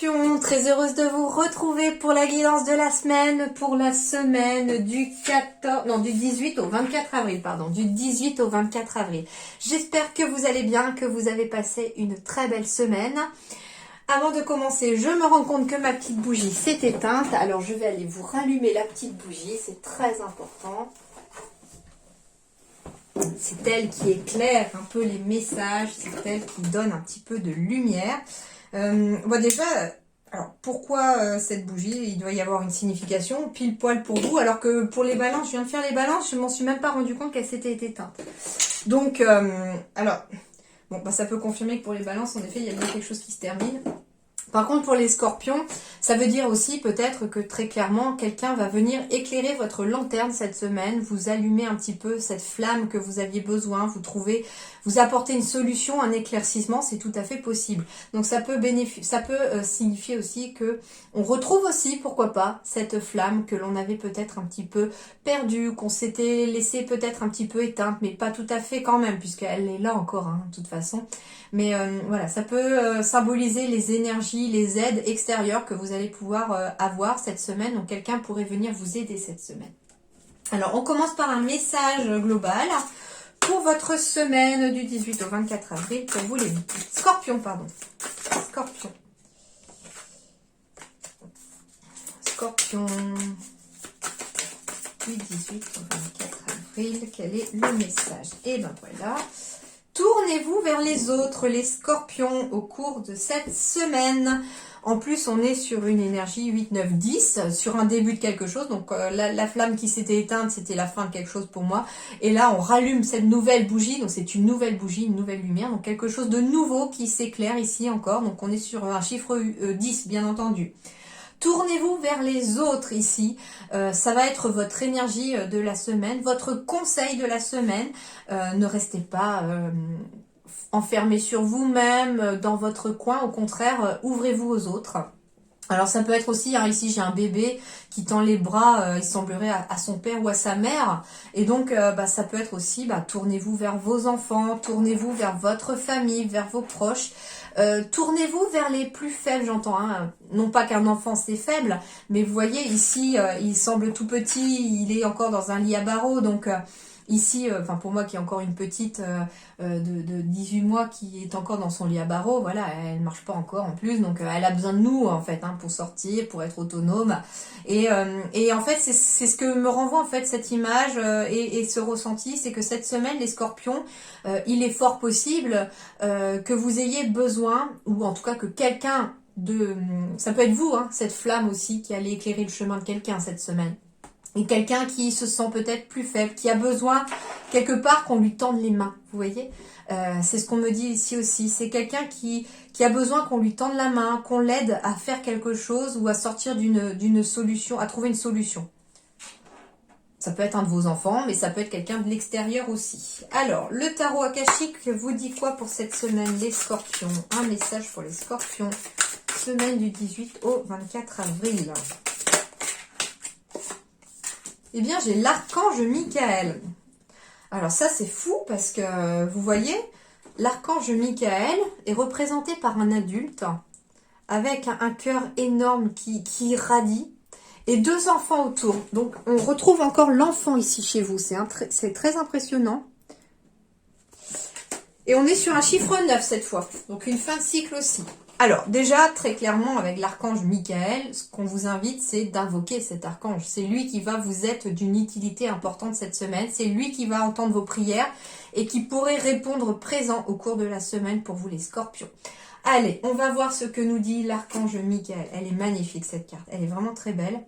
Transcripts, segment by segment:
Scorpions, très heureuse de vous retrouver pour la guidance de la semaine, pour la semaine du 18 au 24 avril, du 18 au 24 avril. J'espère que vous allez bien, que vous avez passé une très belle semaine. Avant de commencer, je me rends compte que ma petite bougie s'est éteinte, alors je vais aller vous rallumer la petite bougie, c'est très important. C'est elle qui éclaire un peu les messages, c'est elle qui donne un petit peu de lumière. Déjà, alors pourquoi cette bougie? Il doit y avoir une signification pile poil pour vous, alors que pour les balances, je viens de faire les balances, je m'en suis même pas rendu compte qu'elle s'était éteinte. Donc, ça peut confirmer que pour les balances, en effet, il y a bien quelque chose qui se termine. Par contre, pour les scorpions, ça veut dire aussi peut-être que très clairement, quelqu'un va venir éclairer votre lanterne cette semaine, vous allumer un petit peu cette flamme que vous aviez besoin, vous apporter une solution, un éclaircissement, c'est tout à fait possible. Donc ça peut signifier aussi que on retrouve aussi, pourquoi pas, cette flamme que l'on avait peut-être un petit peu perdue, qu'on s'était laissé peut-être un petit peu éteinte, mais pas tout à fait quand même, puisqu'elle est là encore, de toute façon. Mais voilà, ça peut symboliser les énergies, les aides extérieures que vous allez pouvoir avoir cette semaine. Donc quelqu'un pourrait venir vous aider cette semaine. Alors on commence par un message global pour votre semaine du 18 au 24 avril pour vous les Scorpions, Scorpion du 18 au 24 avril, quel est le message? Et ben voilà. Tournez-vous vers les autres, les scorpions, au cours de cette semaine. En plus, on est sur une énergie 8, 9, 10, sur un début de quelque chose. Donc, la flamme qui s'était éteinte, c'était la fin de quelque chose pour moi. Et là, on rallume cette nouvelle bougie. Donc, c'est une nouvelle bougie, une nouvelle lumière. Donc, quelque chose de nouveau qui s'éclaire ici encore. Donc, on est sur un chiffre 10, bien entendu. Tournez-vous vers les autres ici, ça va être votre énergie de la semaine, votre conseil de la semaine. Ne restez pas enfermés sur vous-même, dans votre coin, au contraire, ouvrez-vous aux autres. Alors ça peut être aussi, ici j'ai un bébé qui tend les bras, il semblerait à son père ou à sa mère. Et donc ça peut être aussi, tournez-vous vers vos enfants, tournez-vous vers votre famille, vers vos proches. Tournez-vous vers les plus faibles, j'entends. Non pas qu'un enfant c'est faible, mais vous voyez ici, il semble tout petit, il est encore dans un lit à barreaux, donc... Ici, pour moi qui est encore une petite de 18 mois qui est encore dans son lit à barreaux, voilà, elle marche pas encore en plus, donc elle a besoin de nous en fait pour sortir, pour être autonome. Et en fait, c'est ce que me renvoie en fait cette image et ce ressenti, c'est que cette semaine, les scorpions, il est fort possible que vous ayez besoin, ou en tout cas que quelqu'un ça peut être vous, cette flamme aussi qui allait éclairer le chemin de quelqu'un cette semaine. Et quelqu'un qui se sent peut-être plus faible, qui a besoin quelque part qu'on lui tende les mains, vous voyez. C'est ce qu'on me dit ici aussi. C'est quelqu'un qui a besoin qu'on lui tende la main, qu'on l'aide à faire quelque chose ou à sortir d'une solution, à trouver une solution. Ça peut être un de vos enfants, mais ça peut être quelqu'un de l'extérieur aussi. Alors, le tarot akashique vous dit quoi pour cette semaine, les scorpions? Un message pour les scorpions, semaine du 18 au 24 avril. Eh bien, j'ai l'archange Michael. Alors ça, c'est fou parce que, vous voyez, l'archange Michael est représenté par un adulte avec un cœur énorme qui irradie et deux enfants autour. Donc, on retrouve encore l'enfant ici chez vous. C'est très impressionnant. Et on est sur un chiffre 9 cette fois. Donc, une fin de cycle aussi. Alors, déjà, très clairement, avec l'archange Michael, ce qu'on vous invite, c'est d'invoquer cet archange. C'est lui qui va vous être d'une utilité importante cette semaine. C'est lui qui va entendre vos prières et qui pourrait répondre présent au cours de la semaine pour vous, les scorpions. Allez, on va voir ce que nous dit l'archange Michael. Elle est magnifique, cette carte. Elle est vraiment très belle.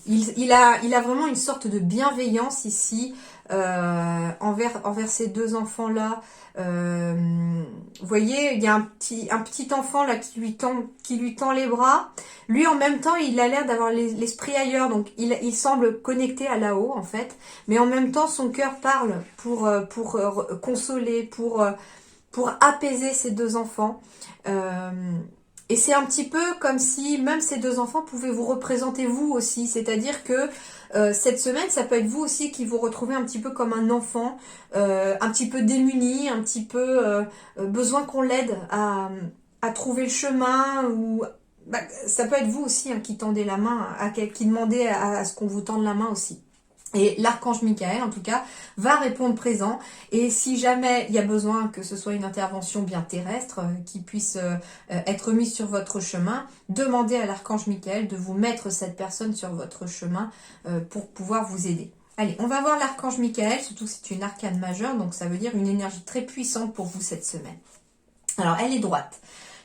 Il a vraiment une sorte de bienveillance ici envers ces deux enfants-là. Vous voyez, il y a un petit enfant là qui lui tend les bras. Lui, en même temps, il a l'air d'avoir l'esprit ailleurs. Donc, il semble connecté à là-haut, en fait. Mais en même temps, son cœur parle pour consoler, pour apaiser ces deux enfants. Et c'est un petit peu comme si même ces deux enfants pouvaient vous représenter vous aussi. C'est-à-dire que cette semaine, ça peut être vous aussi qui vous retrouvez un petit peu comme un enfant, un petit peu démuni, un petit peu besoin qu'on l'aide à trouver le chemin, ou bah, ça peut être vous aussi hein, qui tendez la main, qui demandez à ce qu'on vous tende la main aussi. Et l'archange Michael, en tout cas, va répondre présent. Et si jamais il y a besoin que ce soit une intervention bien terrestre, qui puisse être mise sur votre chemin, demandez à l'archange Michael de vous mettre cette personne sur votre chemin pour pouvoir vous aider. Allez, on va voir l'archange Michael, surtout que c'est une arcane majeure, donc ça veut dire une énergie très puissante pour vous cette semaine. Alors, elle est droite.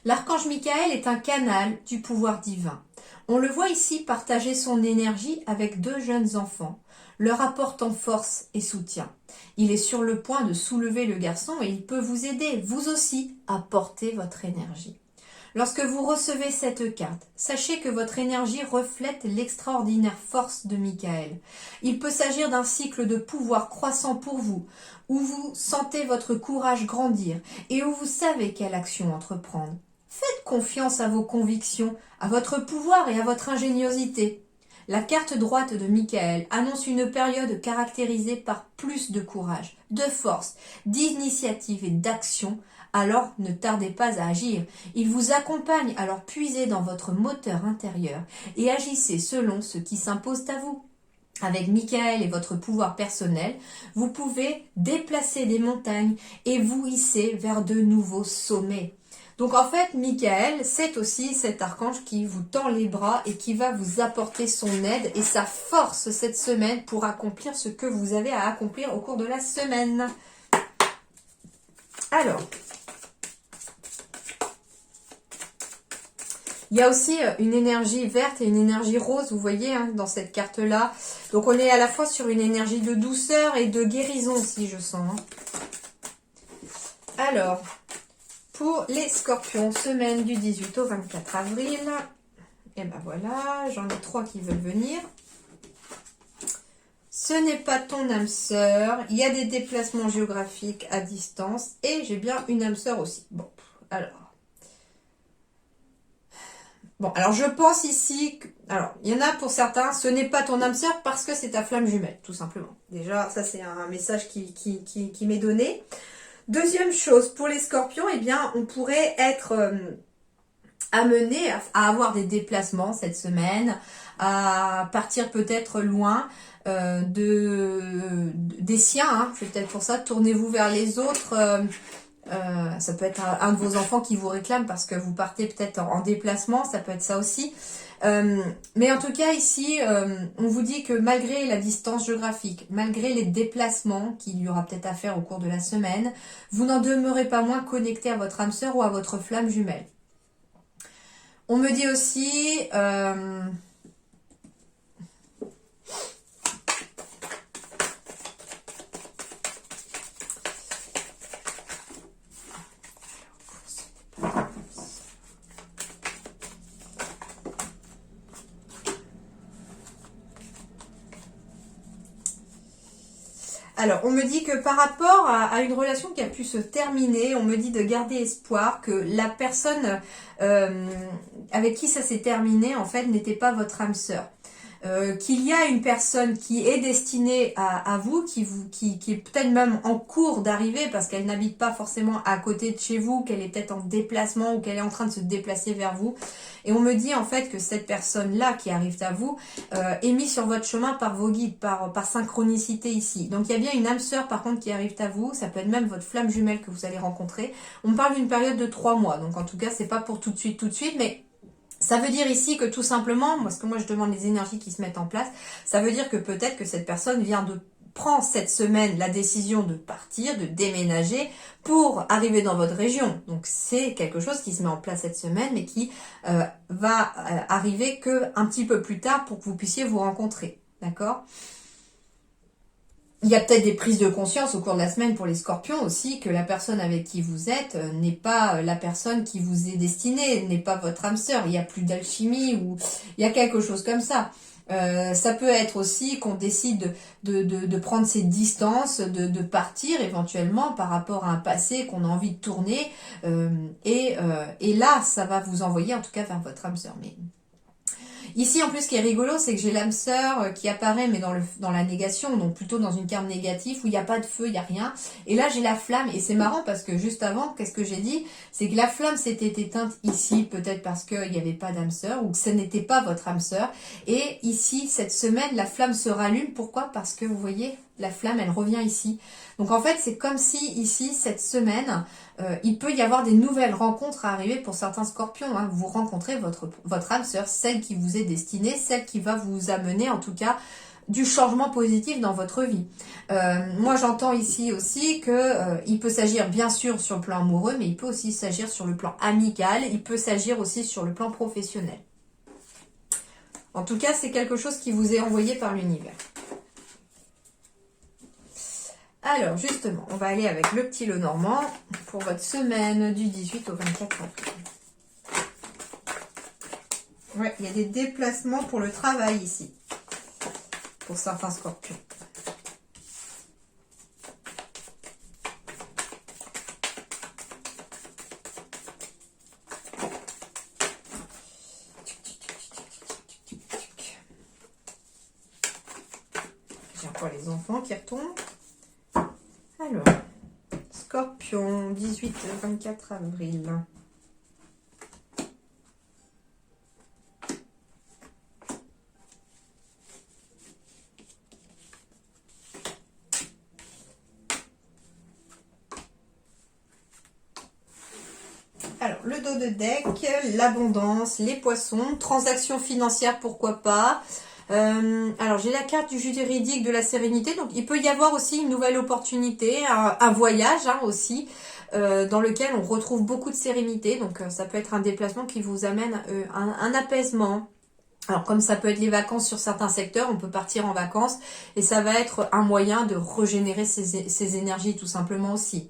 L'archange Michael est un canal du pouvoir divin. On le voit ici partager son énergie avec 2 jeunes enfants, leur apportant force et soutien. Il est sur le point de soulever le garçon et il peut vous aider, vous aussi, à porter votre énergie. Lorsque vous recevez cette carte, sachez que votre énergie reflète l'extraordinaire force de Michael. Il peut s'agir d'un cycle de pouvoir croissant pour vous, où vous sentez votre courage grandir et où vous savez quelle action entreprendre. Faites confiance à vos convictions, à votre pouvoir et à votre ingéniosité. La carte droite de Michael annonce une période caractérisée par plus de courage, de force, d'initiative et d'action. Alors ne tardez pas à agir. Il vous accompagne, alors puisez dans votre moteur intérieur et agissez selon ce qui s'impose à vous. Avec Michael et votre pouvoir personnel, vous pouvez déplacer des montagnes et vous hisser vers de nouveaux sommets. Donc en fait, Michael, c'est aussi cet archange qui vous tend les bras et qui va vous apporter son aide et sa force cette semaine pour accomplir ce que vous avez à accomplir au cours de la semaine. Alors, il y a aussi une énergie verte et une énergie rose, vous voyez, hein, dans cette carte-là. Donc on est à la fois sur une énergie de douceur et de guérison aussi, je sens. Hein. Alors, pour les scorpions, semaine du 18 au 24 avril. Et ben voilà, j'en ai 3 qui veulent venir. Ce n'est pas ton âme sœur. Il y a des déplacements géographiques à distance. Et j'ai bien une âme sœur aussi. Bon, alors. Bon, alors je pense ici... Alors, il y en a pour certains, ce n'est pas ton âme sœur parce que c'est ta flamme jumelle, tout simplement. Déjà, ça c'est un message qui m'est donné. Deuxième chose, pour les scorpions, eh bien, on pourrait être amené à avoir des déplacements cette semaine, à partir peut-être loin des siens. Hein, c'est peut-être pour ça, tournez-vous vers les autres. Ça peut être un de vos enfants qui vous réclame parce que vous partez peut-être en déplacement, ça peut être ça aussi. Mais en tout cas ici, on vous dit que malgré la distance géographique, malgré les déplacements qu'il y aura peut-être à faire au cours de la semaine, vous n'en demeurez pas moins connecté à votre âme sœur ou à votre flamme jumelle. On me dit aussi... Alors, on me dit que par rapport à une relation qui a pu se terminer, on me dit de garder espoir que la personne avec qui ça s'est terminé, en fait, n'était pas votre âme sœur. Qu'il y a une personne qui est destinée à vous, qui est peut-être même en cours d'arrivée parce qu'elle n'habite pas forcément à côté de chez vous, qu'elle est peut-être en déplacement ou qu'elle est en train de se déplacer vers vous. Et on me dit en fait que cette personne-là qui arrive à vous est mise sur votre chemin par vos guides, par synchronicité ici. Donc il y a bien une âme sœur par contre qui arrive à vous, ça peut être même votre flamme jumelle que vous allez rencontrer. On me parle d'une période de 3 mois, donc en tout cas c'est pas pour tout de suite, mais... Ça veut dire ici que tout simplement, parce que moi je demande les énergies qui se mettent en place, ça veut dire que peut-être que cette personne prend cette semaine la décision de partir, de déménager pour arriver dans votre région. Donc c'est quelque chose qui se met en place cette semaine, mais qui va arriver un petit peu plus tard pour que vous puissiez vous rencontrer. D'accord ? Il y a peut-être des prises de conscience au cours de la semaine pour les scorpions aussi, que la personne avec qui vous êtes n'est pas la personne qui vous est destinée, n'est pas votre âme sœur. Il n'y a plus d'alchimie ou il y a quelque chose comme ça. Ça peut être aussi qu'on décide de prendre ses distances, de partir éventuellement par rapport à un passé qu'on a envie de tourner. Et là, ça va vous envoyer en tout cas vers votre âme sœur. Mais Ici, en plus, ce qui est rigolo, c'est que j'ai l'âme sœur qui apparaît, mais dans la négation, donc plutôt dans une carte négative, où il n'y a pas de feu, il n'y a rien. Et là, j'ai la flamme, et c'est marrant, parce que juste avant, qu'est-ce que j'ai dit? C'est que la flamme s'était éteinte ici, peut-être parce qu'il n'y avait pas d'âme sœur, ou que ce n'était pas votre âme sœur. Et ici, cette semaine, la flamme se rallume. Pourquoi? Parce que, vous voyez, la flamme, elle revient ici. Donc en fait, c'est comme si ici, cette semaine, il peut y avoir des nouvelles rencontres à arriver pour certains scorpions. Hein. Vous rencontrez votre âme sœur, celle qui vous est destinée, celle qui va vous amener en tout cas du changement positif dans votre vie. Moi, j'entends ici aussi que il peut s'agir bien sûr sur le plan amoureux, mais il peut aussi s'agir sur le plan amical, il peut s'agir aussi sur le plan professionnel. En tout cas, c'est quelque chose qui vous est envoyé par l'univers. Alors, justement, on va aller avec le petit Lenormand pour votre semaine du 18 au 24 avril. Ouais, il y a des déplacements pour le travail ici, pour certains scorpions. J'ai encore les enfants qui retombent. Alors, Scorpion, 18-24 avril. Alors, le dos de deck, l'abondance, les poissons, transactions financières, pourquoi pas. Alors, j'ai la carte du juridique de la sérénité. Donc, il peut y avoir aussi une nouvelle opportunité, un voyage hein, aussi, dans lequel on retrouve beaucoup de sérénité. Donc, ça peut être un déplacement qui vous amène un apaisement. Alors, comme ça peut être les vacances sur certains secteurs, on peut partir en vacances et ça va être un moyen de régénérer ses énergies tout simplement aussi.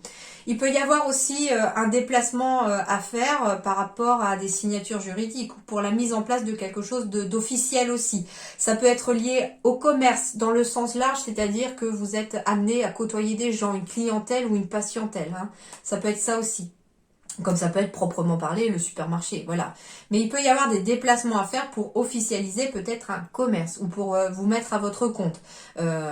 Il peut y avoir aussi un déplacement à faire par rapport à des signatures juridiques ou pour la mise en place de quelque chose d'officiel aussi. Ça peut être lié au commerce dans le sens large, c'est-à-dire que vous êtes amené à côtoyer des gens, une clientèle ou une patientèle. Hein. Ça peut être ça aussi. Comme ça peut être proprement parlé le supermarché, voilà. Mais il peut y avoir des déplacements à faire pour officialiser peut-être un commerce ou pour vous mettre à votre compte.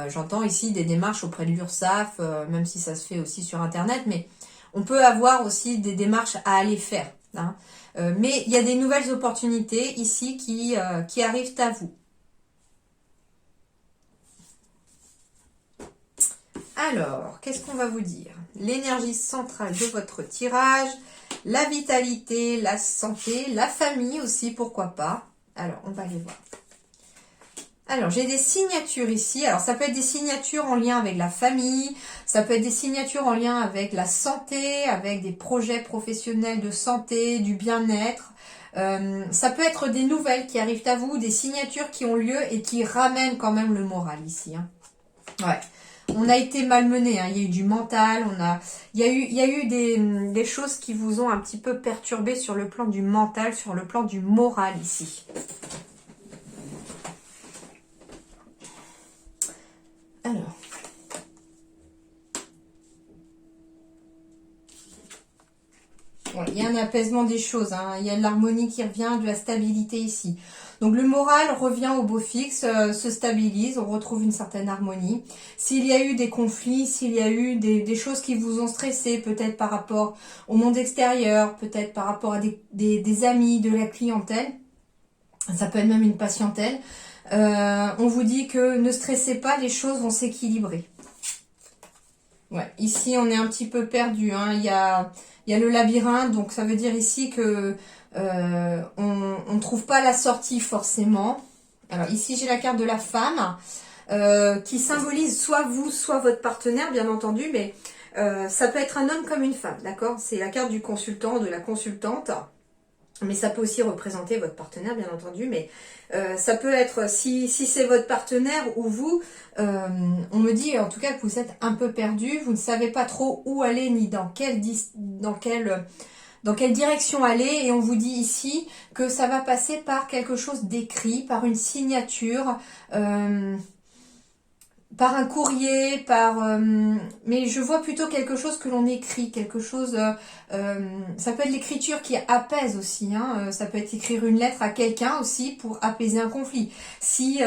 J'entends ici des démarches auprès de l'URSSAF, même si ça se fait aussi sur Internet, mais on peut avoir aussi des démarches à aller faire. Hein. Mais il y a des nouvelles opportunités ici qui arrivent à vous. Alors, qu'est-ce qu'on va vous dire? L'énergie centrale de votre tirage, la vitalité, la santé, la famille aussi, pourquoi pas. Alors, on va aller voir. Alors, j'ai des signatures ici. Alors, ça peut être des signatures en lien avec la famille, ça peut être des signatures en lien avec la santé, avec des projets professionnels de santé, du bien-être. Ça peut être des nouvelles qui arrivent à vous, des signatures qui ont lieu et qui ramènent quand même le moral ici. Hein. Ouais. On a été malmené, hein. Il y a eu du mental, il y a eu des choses qui vous ont un petit peu perturbé sur le plan du mental, sur le plan du moral ici. Alors. Ouais, il y a un apaisement des choses, hein. Il y a de l'harmonie qui revient, de la stabilité ici. Donc le moral revient au beau fixe, se stabilise, on retrouve une certaine harmonie. S'il y a eu des conflits, s'il y a eu des choses qui vous ont stressé, peut-être par rapport au monde extérieur, peut-être par rapport à des amis, de la clientèle, ça peut être même une patientèle, on vous dit que ne stressez pas, les choses vont s'équilibrer. Ouais, ici on est un petit peu perdu, hein. Il y a le labyrinthe, donc ça veut dire ici que on ne trouve pas la sortie forcément. Alors ici j'ai la carte de la femme qui symbolise soit vous, soit votre partenaire, bien entendu, mais ça peut être un homme comme une femme, d'accord? C'est la carte du consultant, de la consultante, mais ça peut aussi représenter votre partenaire, bien entendu, mais ça peut être, si c'est votre partenaire ou vous, on me dit en tout cas que vous êtes un peu perdu, vous ne savez pas trop où aller, ni dans quelle direction aller, et on vous dit ici que ça va passer par quelque chose d'écrit, par une signature, par un courrier, mais je vois plutôt quelque chose que l'on écrit, quelque chose, ça peut être l'écriture qui apaise aussi, hein, ça peut être écrire une lettre à quelqu'un aussi pour apaiser un conflit. Si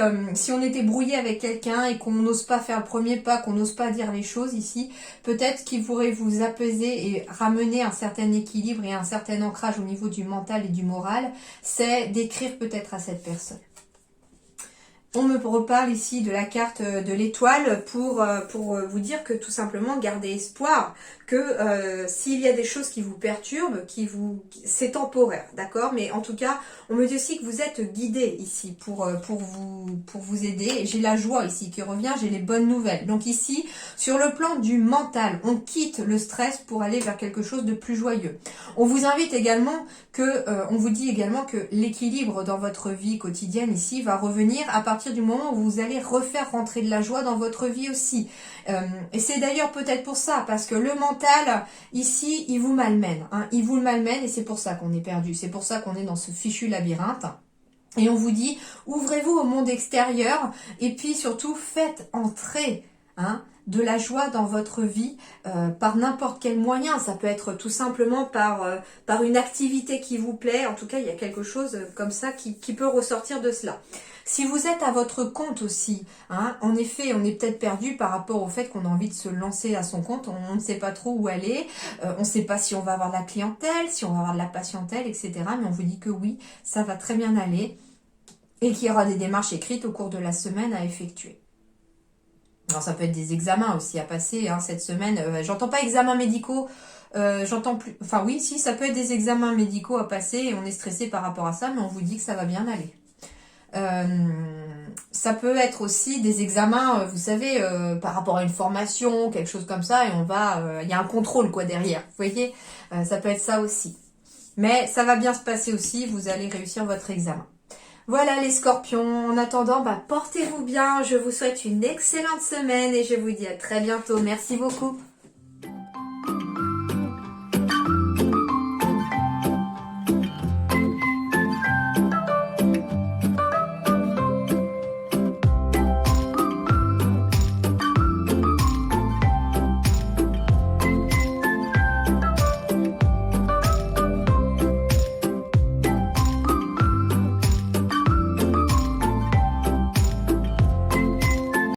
on était brouillé avec quelqu'un et qu'on n'ose pas faire le premier pas, qu'on n'ose pas dire les choses ici, peut-être qu'il pourrait vous apaiser et ramener un certain équilibre et un certain ancrage au niveau du mental et du moral, c'est d'écrire peut-être à cette personne. On me reparle ici de la carte de l'étoile pour vous dire que tout simplement gardez espoir, que s'il y a des choses qui vous perturbent, c'est temporaire, d'accord? Mais en tout cas, on me dit aussi que vous êtes guidé ici pour vous aider. Et j'ai la joie ici qui revient, j'ai les bonnes nouvelles. Donc ici, sur le plan du mental, on quitte le stress pour aller vers quelque chose de plus joyeux. On vous invite également on vous dit également que l'équilibre dans votre vie quotidienne ici va revenir à partir du moment où vous allez refaire rentrer de la joie dans votre vie aussi. Et c'est d'ailleurs peut-être pour ça, parce que le mental, ici, il vous malmène. Hein, il vous malmène et c'est pour ça qu'on est perdu. C'est pour ça qu'on est dans ce fichu labyrinthe. Et on vous dit, ouvrez-vous au monde extérieur et puis surtout faites entrer de la joie dans votre vie par n'importe quel moyen. Ça peut être tout simplement par une activité qui vous plaît. En tout cas, il y a quelque chose comme ça qui peut ressortir de cela. Si vous êtes à votre compte aussi, en effet, on est peut-être perdu par rapport au fait qu'on a envie de se lancer à son compte. On ne sait pas trop où aller. On ne sait pas si on va avoir de la clientèle, si on va avoir de la patientèle, etc. Mais on vous dit que oui, ça va très bien aller et qu'il y aura des démarches écrites au cours de la semaine à effectuer. Alors ça peut être des examens aussi à passer cette semaine. J'entends pas examens médicaux, j'entends plus. Enfin oui, si, ça peut être des examens médicaux à passer et on est stressé par rapport à ça, mais on vous dit que ça va bien aller. Ça peut être aussi des examens, vous savez, par rapport à une formation, quelque chose comme ça, et il y a un contrôle quoi derrière. Vous voyez, ça peut être ça aussi. Mais ça va bien se passer aussi, vous allez réussir votre examen. Voilà les scorpions, en attendant, portez-vous bien, je vous souhaite une excellente semaine et je vous dis à très bientôt. Merci beaucoup.